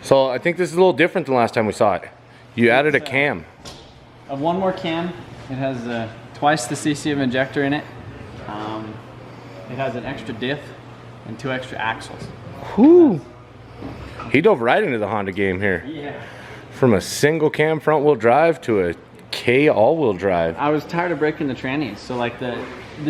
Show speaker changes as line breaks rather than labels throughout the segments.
So I think this is a little different than last time we saw it. You added a cam.
One more cam. It has twice the cc of injector in it. It has an extra diff and 2 extra axles.
Whoo! He dove right into the Honda game here.
Yeah.
From a single cam front wheel drive to a K all wheel drive.
I was tired of breaking the trannies, so like the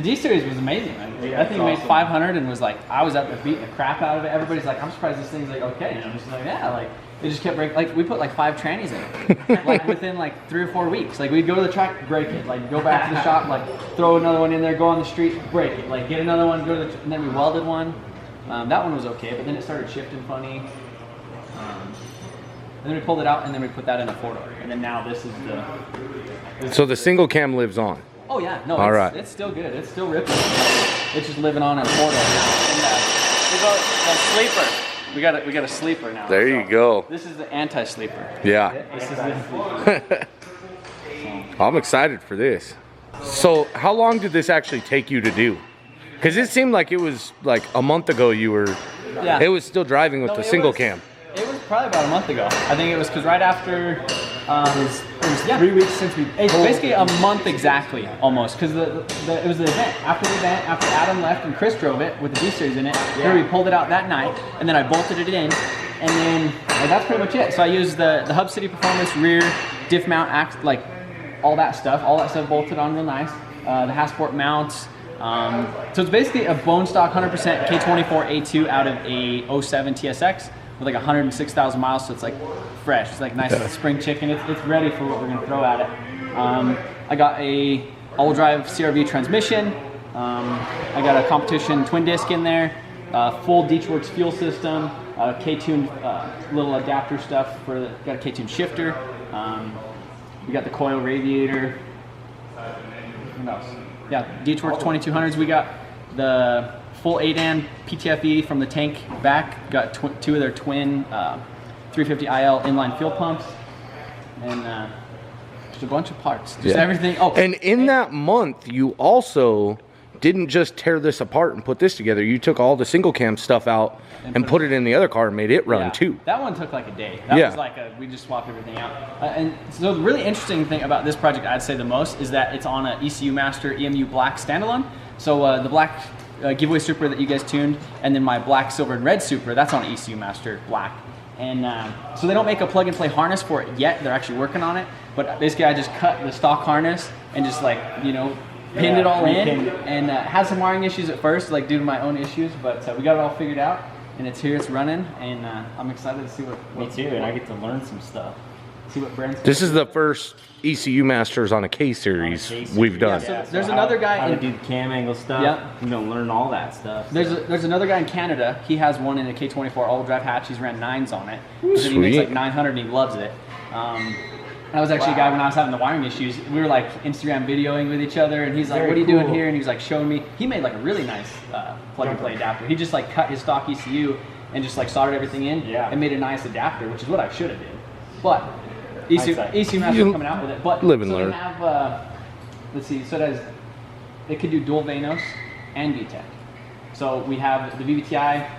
D series was amazing. Like,
Yeah,
that thing made
awesome.
500 and was like, I was out there beating the crap out of it. Everybody's like, I'm surprised this thing's like okay. And I'm just like, yeah, like it just kept breaking. Like we put like 5 trannies in it, like within like 3 or 4 weeks. Like we'd go to the track, break it, like go back to the shop, like throw another one in there, go on the street, break it, like get another one, go to the, and then we welded one. That one was okay, but then it started shifting funny. And then we pulled it out, and then we put that in a 4-door. And then now this is the.
So the single cam lives on.
Oh yeah, no,
All right.
It's still good. It's still ripping. It's just living on a 4-door now. And we got a sleeper. We got a sleeper now.
There you go.
This is the anti-sleeper.
Yeah.
This is the
I'm excited for this. So how long did this actually take you to do? Because it seemed like it was like a month ago you were,
Yeah.
it was still driving with
No,
the
it
single
was-
cam.
It was probably about a month ago. I think it was because right after.
It was 3 weeks since we.
It's basically a month exactly, almost, because it was the event. After the event, after Adam left and Chris drove it with the D-Series in it,
Yeah.
we pulled it out that night, and then I bolted it in, and then that's pretty much it. So I used the Hub City Performance rear diff mount, like all that stuff bolted on real nice. The Hasport mounts. So it's basically a bone stock 100% K24 A2 out of a 07 TSX with like 106,000 miles, so it's like fresh. It's like nice spring chicken. It's ready for what we're gonna throw at it. I got a all-wheel drive CRV transmission. I got a competition twin disc in there. Full Deechworks fuel system. K-tune little adapter stuff for got a K-tune shifter. We got the coil radiator. What else? Yeah, Deechworks 2200s. We got the full 8-an PTFE from the tank back. Got 2 of their twin 350 IL inline fuel pumps, and just a bunch of parts. Just everything. Oh,
And in that month, you also didn't just tear this apart and put this together. You took all the single cam stuff out and put it in the other car and made it run too.
That one took like a day. That was like we just swapped everything out. And so the really interesting thing about this project, I'd say the most, is that it's on a ECU Master EMU Black standalone. So the black giveaway Supra that you guys tuned, and then my black, silver, and red Supra, that's on ECU Master Black. And so they don't make a plug-and-play harness for it yet. They're actually working on it. But basically, I just cut the stock harness and just like, pinned it all in, and had some wiring issues at first, like due to my own issues, but we got it all figured out, and it's here, it's running, and I'm excited to see what.
Me too, and I get to learn some stuff.
See what Brent's.
This is the first ECU Masters on a K series we've done.
Yeah, so there's another guy
how
in-
to do the cam angle stuff.
Yeah.
You know, learn all that stuff.
There's another guy in Canada. He has one in a K24 all-wheel drive hatch. He's ran 9s on it. So he makes like 900 and he loves it. That was actually a guy when I was having the wiring issues. We were like Instagram videoing with each other, and he's like,
Very
"What are you doing
cool.
here?" And he was like showing me. He made like a really nice plug-and-play adapter. He just like cut his stock ECU and just like soldered everything in and made a nice adapter, which is what I should have did. But ECU Master coming out with it. But
live and
so
learn.
we have, let's see. So it could do dual Vanos and VTEC. So we have the VVTi.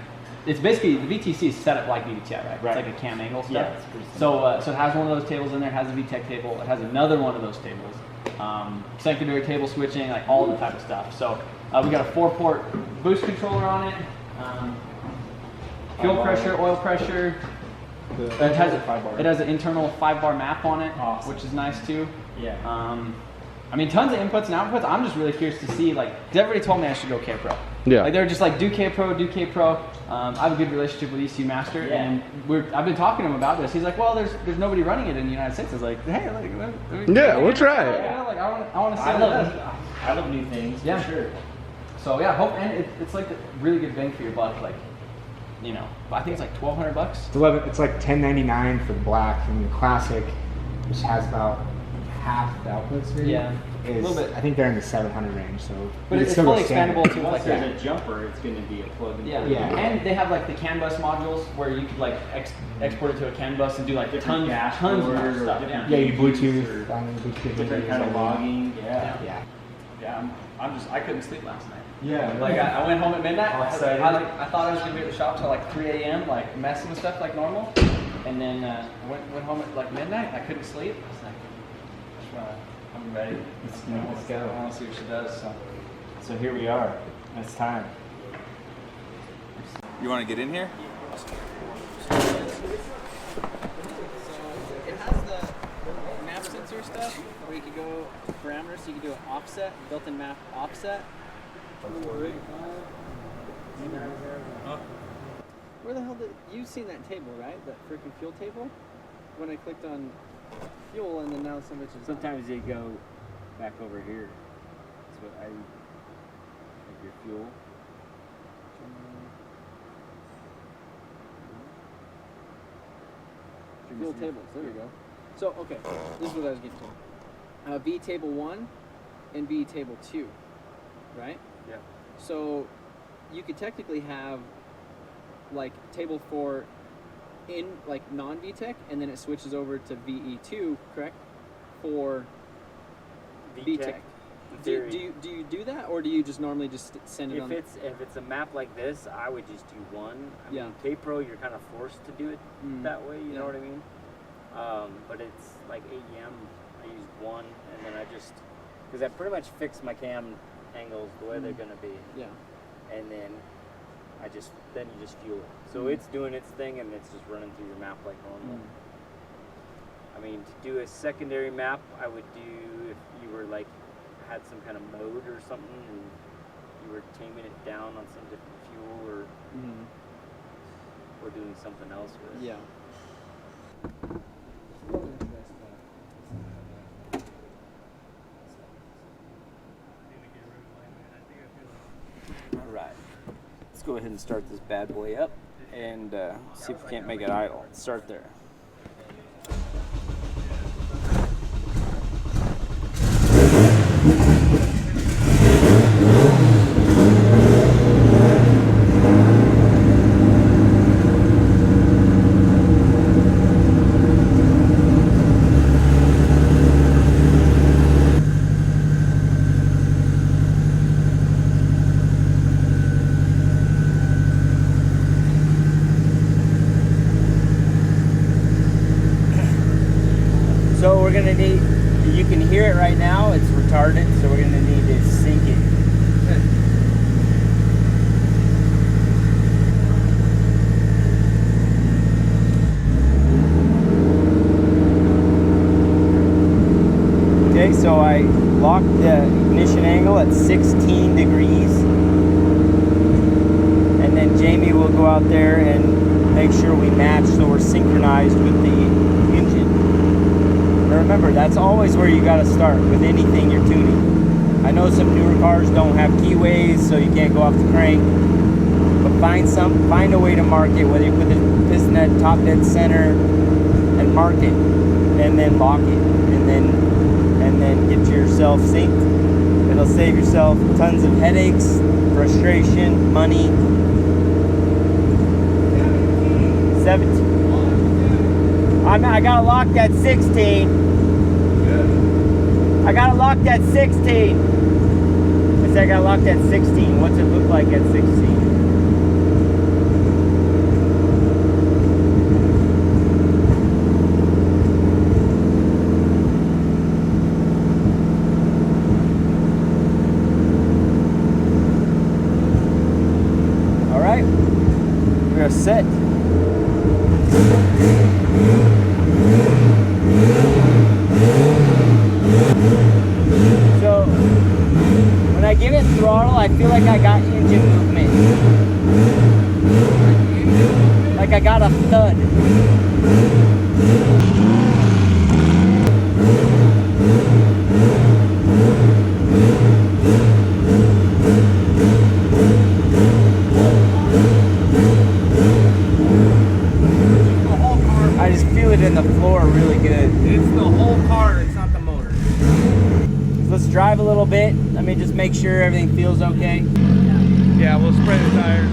It's basically, the VTC is set up like VVTi, right?
Right.
It's like a cam angle stuff.
Yeah, it's pretty simple.
So it has one of those tables in there, it has a VTEC table, it has another one of those tables. Secondary table switching, like all the type of stuff. So we got a 4-port boost controller on it. Fuel pressure, oil pressure. It has an internal 5-bar map on it, which is nice too.
Yeah.
I mean, tons of inputs and outputs. I'm just really curious to see, like, 'cause everybody told me I should go K-Pro.
Yeah.
Like, they're just like, do K-Pro, do K-Pro. I have a good relationship with ECU Master, and I've been talking to him about this. He's like, well, there's nobody running it in the United States. I was like, hey,
We'll try it.
Yeah, like, I want to see what it does.
I love new things, for sure.
So yeah, and it's like a really good bang for your buck. Like, I think it's like $1,200.
It's like $10.99 for the black, and the classic, which has about half the outputs. Maybe,
Yeah,
is,
a little bit.
I think they're in the 700 range. So,
But it's
still
fully
standard.
expandable too.
Once
Like
there's a jumper, it's going to be a plug and play.
Yeah, and they have like the CAN bus modules where you could like export it to a CAN bus and do like tons of more stuff. Yeah.
Yeah, you Bluetooth, Bluetooth
Different kind of logging.
Yeah, I couldn't sleep last night.
Yeah,
Like I went home at midnight.
All excited.
I thought I was gonna be at the shop till like 3 a.m. like messing with stuff like normal. And then went home at like midnight. I couldn't sleep. I was like, I'm ready.
Let's go.
I want to see what she does. So here we are. It's time.
You want to get in here?
So it has the map sensor stuff where you can go parameters, so you can do an offset, built-in map offset. Where the hell did you seen that table, right? That freaking fuel table? When I clicked on fuel and then now so much is
Sometimes they go back over here. That's what I like your fuel.
fuel tables. There we go. So okay, this is what I was getting to. V table 1 and V table 2, right?
Yeah.
So you could technically have like table 4 in like non-VTEC, and then it switches over to VE2, correct? For VTEC. Do you do that, or do you just normally just send it on?
If it's a map like this, I would just do one. I
Yeah.
mean, K-Pro, you're kind of forced to do it that way. You know what I mean? But it's like AEM. I use one, and then I just because I pretty much fix my cam angles the way they're gonna be.
Yeah.
And then then you just fuel it. So it's doing its thing, and it's just running through your map like normal. I mean, to do a secondary map, I would do if you were like had some kind of mode or something, and you were taming it down on some different fuel or doing something else with it.
Yeah.
All right, let's go ahead and start this bad boy up and see if we can't make it idle. Let's start there. So we're gonna need, you can hear it right now, it's retarded, so we're gonna need to sync it. Okay, so I locked the ignition angle at 16 degrees. And then Jamie will go out there and make sure we match so we're synchronized with the engine. Remember, that's always where you got to start with anything you're tuning. I know some newer cars don't have keyways, so you can't go off the crank. But find a way to mark it, whether you put the piston at top dead center and mark it, and then lock it, and then get yourself synced. It'll save yourself tons of headaches, frustration, money. 17. I got it locked at 16. I got it locked at 16. I said I got it locked at 16. What's it look like at 16? All right, we're set. So when I give it throttle, I feel like I got engine movement. Like I got a thud. I just feel it in the floor really good.
It's the whole car, it's not the motor.
Let's drive a little bit. Let me just make sure everything feels okay.
Yeah, we'll spray the tires.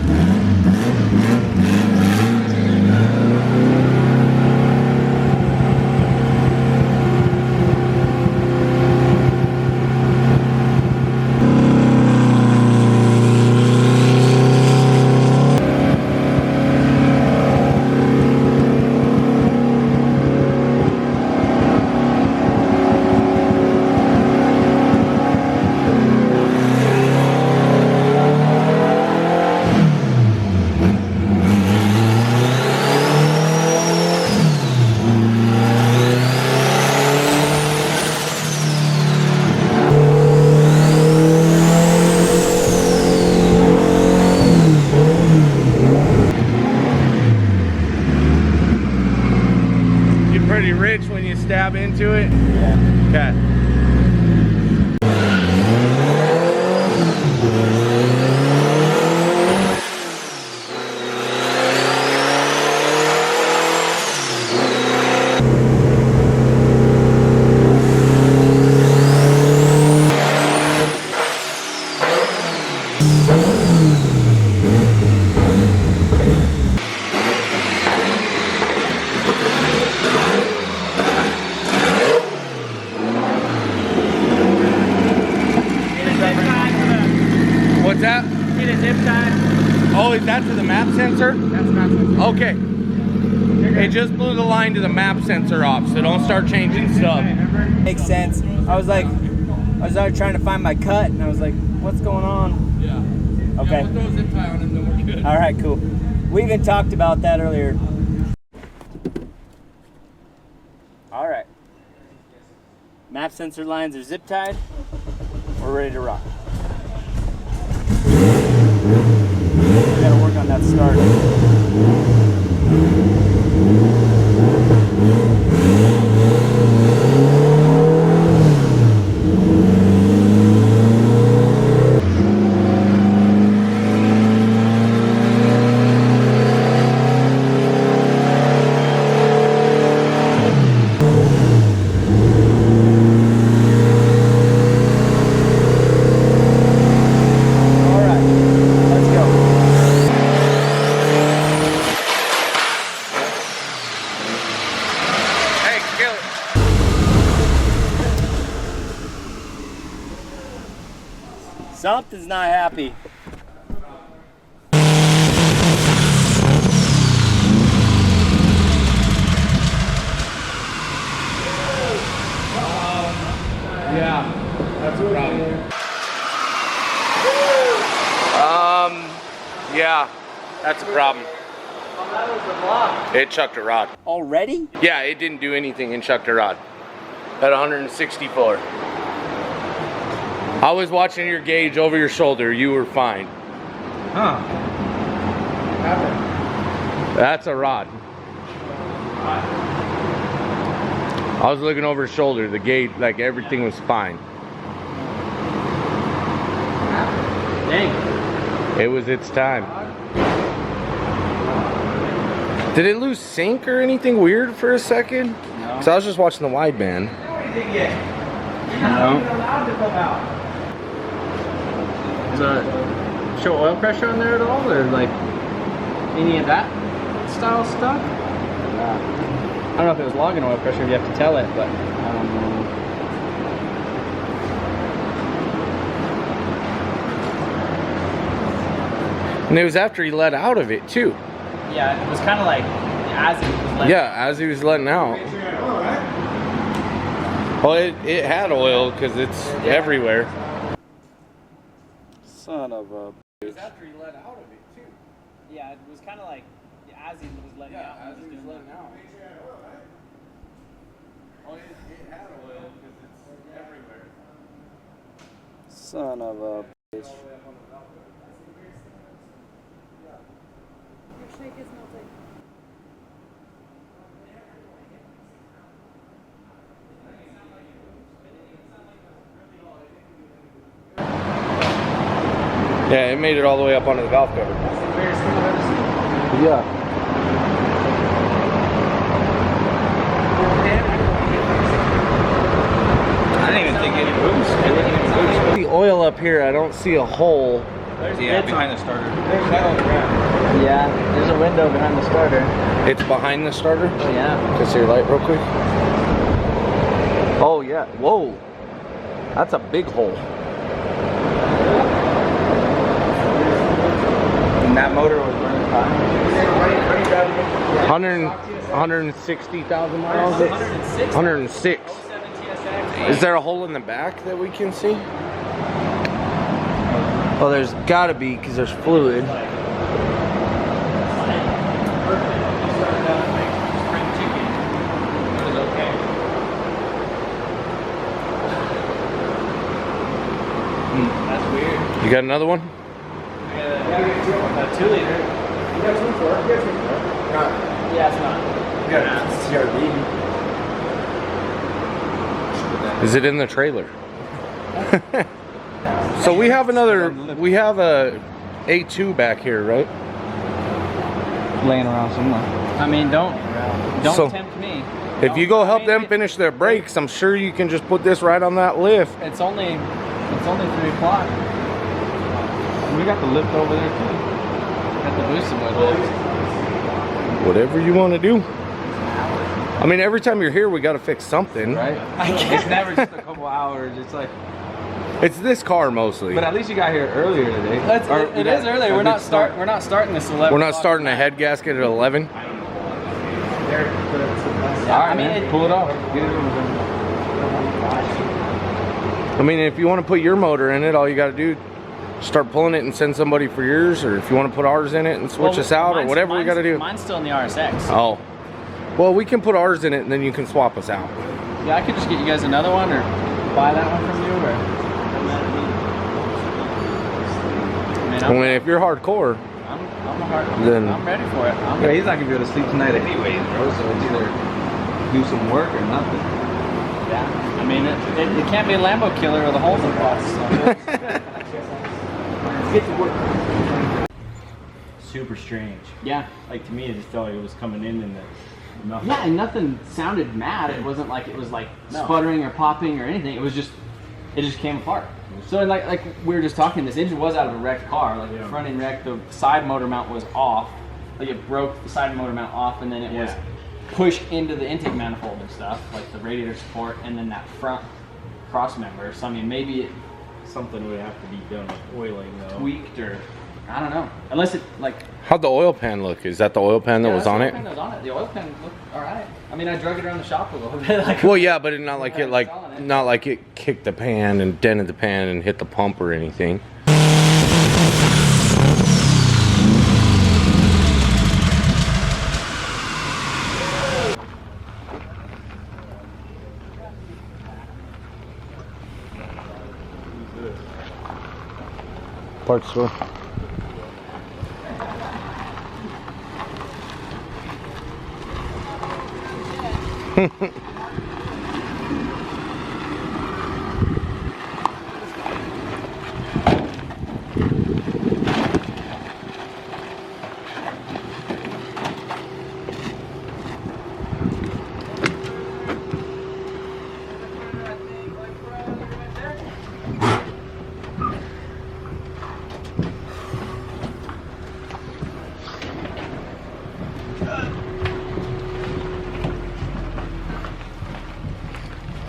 stab into it?
Yeah.
Okay. What's that?
Get a zip tie.
Oh, is that to the map sensor?
That's map sensor.
Okay. It just blew the line to the map sensor off, so don't start changing stuff.
Makes sense. I was out trying to find my cut, and I was like, what's going on?
Yeah.
Okay.
Yeah, we'll throw a zip tie on him, then we're good.
All right, cool. We even talked about that earlier. All right. Map sensor lines are zip tied. We're ready to rock. We gotta work on that start. Something's not happy.
Yeah, that's a problem. Yeah, that's a problem. It chucked a rod.
Already?
Yeah, it didn't do anything and chucked a rod. At 164. I was watching your gauge over your shoulder. You were fine.
Huh.
That's a rod. I was looking over his shoulder. The gauge, like everything was fine.
Dang.
It was its time. Did it lose sync or anything weird for a second?
No.
So I was just watching the wideband.
No. Does it show oil pressure on there at all, or like any of that style stuff? I don't know if it was logging oil pressure. You have to tell it, but I don't know.
And it was after he let out of it too.
Yeah, it was kind of like as it was letting.
Yeah, as he was letting out. Well, it had oil because it's everywhere.
Son of a.
It was after he let out of it too.
Yeah, it was kind of like as he was letting out.
As he was letting out. Well, it had oil because it's everywhere.
Son of a bitch.
Shake is melting.
Yeah, it made it all the way up onto the valve cover. Yeah.
I didn't even think any boost. It didn't even boost.
The oil up here, I don't see a hole.
Yeah, behind the starter. Yeah, there's a window behind the starter.
It's behind the starter?
Oh, yeah.
Can I see your light real quick? Oh yeah, whoa. That's a big hole.
And that motor was running fine.
160,000 miles?
106.
106. Is there a hole in the back that we can see? Well, there's gotta be, because there's fluid.
That's weird.
You got another one?
A 2 liter.
You got 2 for it? You got 2 for it? Not.
Yeah, it's not.
You got a CRV.
Is it in the trailer? So we have a A2 back here, right?
Laying around somewhere.
I mean, don't
So,
tempt me.
If you go help them finish their brakes, I'm sure you can just put this right on that lift.
It's only 3 o'clock.
We got the lift over there too.
Got the boosted boy lift.
Whatever you want to do. I mean, every time you're here, we got to fix something.
Right? It's never just a couple hours. It's like.
It's this car mostly.
But at least you got here earlier today.
It is early. We're not starting this 11.
We're not starting a head gasket at 11.
All right, I mean, pull it off. Get it over.
I mean, if you want to put your motor in it, all you got to do start pulling it and send somebody for yours, or if you want to put ours in it and switch us out, or whatever we got to do.
Mine's still in the RSX.
Oh. Well, we can put ours in it and then you can swap us out.
Yeah, I could just get you guys another one or buy that one from you. Or...
Man,
I mean, if you're hardcore, then
I'm ready for it.
Yeah, he's not gonna be able to sleep tonight anyways, bro. So it's either do some work or nothing.
Yeah, I mean, it can't be a Lambo killer with a hole in the box. So.
Get to work. Super strange.
Yeah.
Like to me, it just felt like it was coming in and nothing.
Yeah, and nothing sounded mad. It wasn't like it was like sputtering or popping or anything. It was just, it just came apart. So like we were just talking, this engine was out of a wrecked car. Like the front end wrecked, the side motor mount was off. Like it broke the side motor mount off, and then it was pushed into the intake manifold and stuff, like the radiator support, and then that front cross member. So I mean, maybe it
Something would have to be done with oiling though.
tweaked or I don't know. Unless it like.
how'd the oil pan look? Is that the oil pan that was on it?
The oil pan that was on it. The oil pan looked all right. I mean, I drug it around the shop a little bit. Like,
Well, yeah, but not like it kicked the pan and dented the pan and hit the pump or anything. Parts store.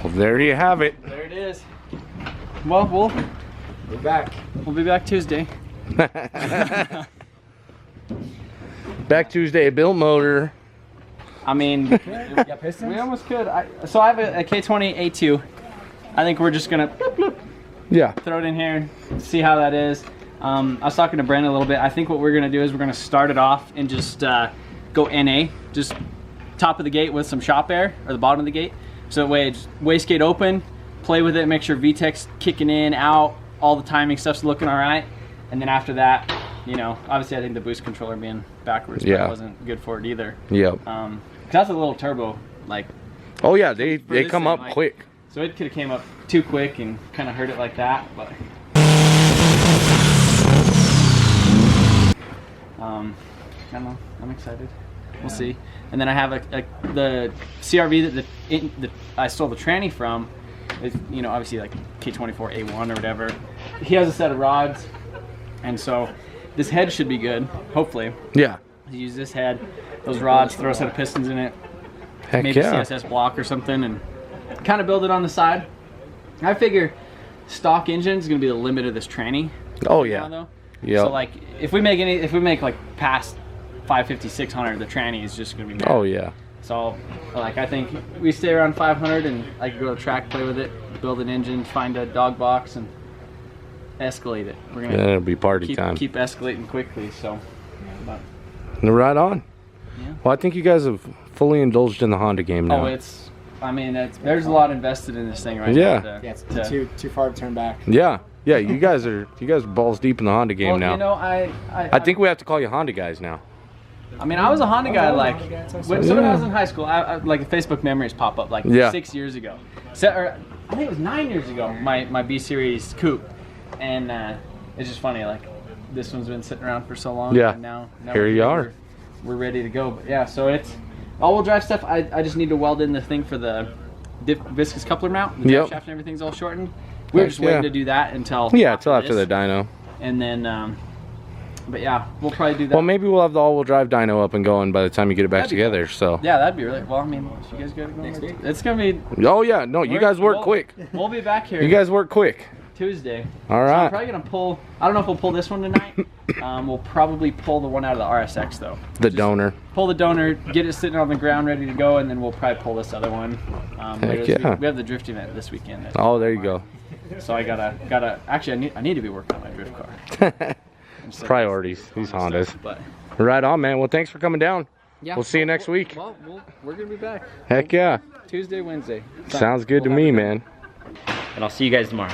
Well, there you have it.
there it is. Well,
We're back.
we'll be back Tuesday.
Back Tuesday, built motor.
I mean, we almost could. So I have a K20 A2. I think we're just gonna bloop, bloop,
Yeah.
throw it in here, see how that is. I was talking to Brandon a little bit. I think what we're gonna do is we're gonna start it off and just go NA, just top of the gate with some shop air, or the bottom of the gate. So that way it's wastegate open, play with it, make sure VTEC's kicking in, out, all the timing stuff's looking all right. And then after that, you know, obviously I think the boost controller being backwards wasn't good for it either.
Yep.
'Cause that's a little turbo, like.
Oh yeah, they
this
come
thing,
up
like,
quick.
So it could have came up too quick and kind of hurt it like that, but. I don't know. I'm excited. We'll see. And then I have the CRV that I stole the tranny from. Is, you know, obviously like K24A1 or whatever. He has a set of rods, and so this head should be good. Hopefully.
Yeah.
Use this head, those rods, throw a set of pistons in it.
Heck
Maybe
yeah.
CSS block or something, and kind of build it on the side. I figure stock engine is going to be the limit of this tranny.
Oh yeah.
Though.
Yeah.
So like, if we make like past 550, 600, the tranny is just going to be mad.
Oh yeah.
So like, I think we stay around 500, and I could go to track, play with it, build an engine, find a dog box, and escalate it. We're gonna
It'll be party time.
keep escalating quickly. So, but,
Right on.
yeah.
Well, I think you guys have fully indulged in the Honda game now.
Oh, I mean, there's a lot invested in this thing right
Yeah.
now.
Yeah, it's too far to turn back.
Yeah. Yeah, you guys are balls deep in the Honda game
Well,
now.
you know,
I think we have to call you Honda guys now.
I mean, I was a Honda guy, like, when I was in high school, like, Facebook memories pop up, like, 6 years ago. Or, I think it was 9 years ago, my B-Series coupe. And it's just funny, like, this one's been sitting around for so long.
Yeah,
and now
here you are.
We're ready to go. But yeah, so it's all-wheel drive stuff. I just need to weld in the thing for the viscous coupler mount. The drive shaft and everything's all shortened. We're just waiting to do that until
after the dyno.
And then, but yeah, we'll probably do that.
Well, maybe we'll have the all-wheel drive dyno up and going by the time you get it back together. So
yeah, that'd be really well. I mean, you guys got to go next week. It's gonna be.
Oh yeah, no, you guys work quick.
We'll be back here.
You guys work quick.
Tuesday.
All right.
So I'm probably gonna pull. I don't know if we'll pull this one tonight. We'll probably pull the one out of the RSX though.
The donor.
Pull the donor, get it sitting on the ground ready to go, and then we'll probably pull this other one.
Heck yeah.
We have the drift event this weekend.
Oh, there you go.
So I gotta. Actually, I need to be working on my drift car.
Priorities. These Hondas.
But
right on, man. Well, thanks for coming down.
yeah,
we'll see you next week.
Well, we're gonna be back.
Heck yeah.
Tuesday, Wednesday.
Sounds good to me, man.
And I'll see you guys tomorrow.